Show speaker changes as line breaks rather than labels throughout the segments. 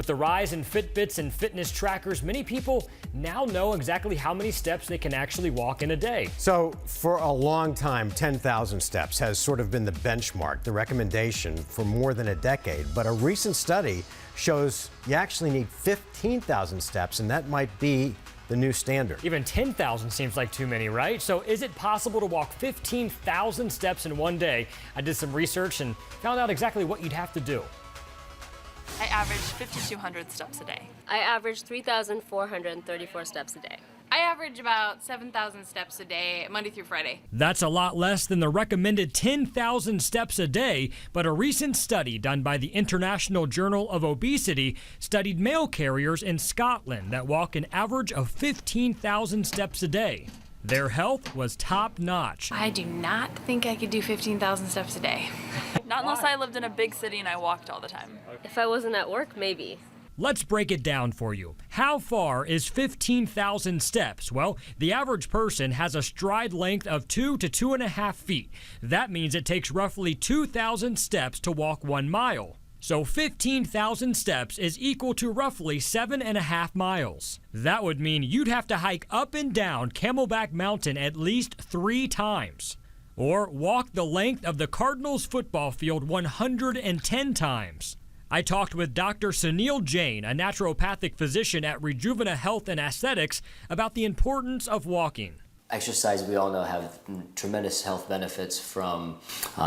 With the rise in Fitbits and fitness trackers, many people now know exactly how many steps they can actually walk in a day.
So for a long time, 10,000 steps has sort of been the benchmark, the recommendation for more than a decade. But a recent study shows you actually need 15,000 steps, and that might be the new standard.
Even 10,000 seems like too many, right? So is it possible to walk 15,000 steps in one day? I did some research and found out exactly what you'd have to do.
I average 5,200 steps a day.
I average 3,434 steps a day.
I average about 7,000 steps a day, Monday through Friday.
That's a lot less than the recommended 10,000 steps a day, but a recent study done by the International Journal of Obesity studied mail carriers in Scotland that walk an average of 15,000 steps a day. Their health was top-notch.
I do not think I could do 15,000 steps a day. Not unless I lived in a big city and I walked all the time.
If I wasn't at work, maybe.
Let's break it down for you. How far is 15,000 steps? Well, the average person has a stride length of 2 to 2.5 feet. That means it takes roughly 2,000 steps to walk 1 mile. So 15,000 steps is equal to roughly 7.5 miles. That would mean you'd have to hike up and down Camelback Mountain at least 3 times. Or walk the length of the Cardinals football field 110 times. I talked with Dr. Sunil Jain, a naturopathic physician at Rejuvena Health and Aesthetics, about the importance of walking.
Exercise, we all know, have tremendous health benefits from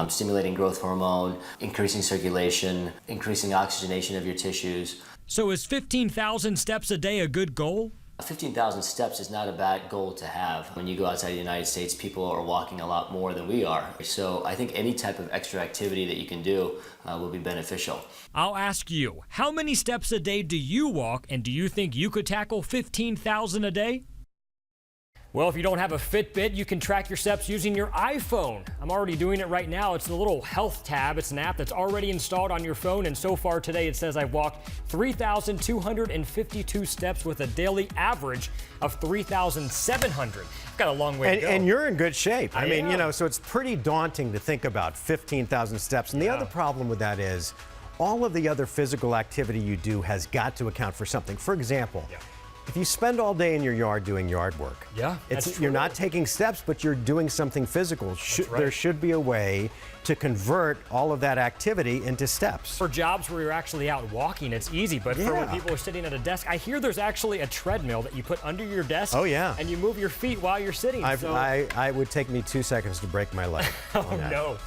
stimulating growth hormone, increasing circulation, increasing oxygenation of your tissues.
So is 15,000 steps a day a good goal?
15,000 steps is not a bad goal to have. When you go outside the United States, people are walking a lot more than we are. So I think any type of extra activity that you can do will be beneficial.
I'll ask you, how many steps a day do you walk, and do you think you could tackle 15,000 a day? Well, if you don't have a Fitbit, you can track your steps using your iPhone. I'm already doing it right now. It's the little health tab. It's an app that's already installed on your phone, and so far today it says I've walked 3,252 steps with a daily average of 3,700. I've got a long way to go.
And you're in good shape. I mean,
am.
you know, so it's pretty daunting to think about 15,000 steps. And the other problem with that is all of the other physical activity you do has got to account for something. For example, if you spend all day in your yard doing yard work, you're not taking steps, but you're doing something physical. There should be a way to convert all of that activity into steps.
For jobs where you're actually out walking, it's easy, but for when people are sitting at a desk, I hear there's actually a treadmill that you put under your desk.
Oh, yeah.
And you move your feet while you're sitting.
I would take me 2 seconds to break my leg.
Oh, no.